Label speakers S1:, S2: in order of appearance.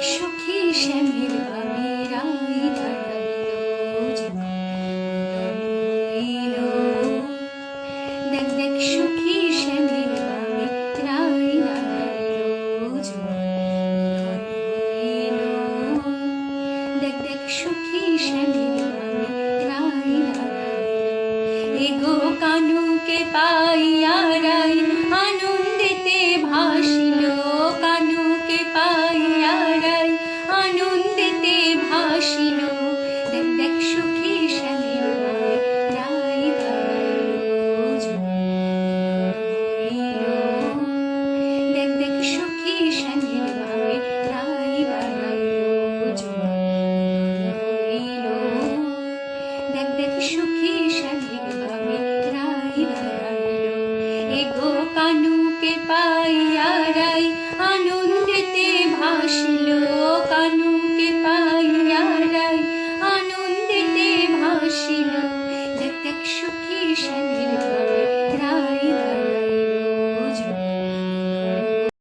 S1: সখী শ্যামের বামে রাই দাঁড়াইলো যখন হইল। দেখ দেখ সখী শ্যামের বামে রাই দাঁড়াইলো যখন হইল। দেখ দেখ সখী শ্যামের বামে রাই দাঁড়াইলো। এগো কানুকে পাইয়া রাই আনন্দেতে ভাসিল। কানুকে পাইয়া রাই আনন্দেতে ভাসিল। দেখ দেখ সখী শ্যামের বামে রাই দাঁড়াইলো যখন হইল। দেখ দেখ সখী শ্যামের বামে রাই দাঁড়াইলো যখন হইল। দেখ দেখ সখী শ্যামের বামে রাই দাঁড়াইলো। এগো কানুকে পাইয়া রাই আনন্দেতে ভাসিল। কানুকে পাইয়া রাই আনন্দেতে ভাসিল। দেখ দেখ সখী শ্যামের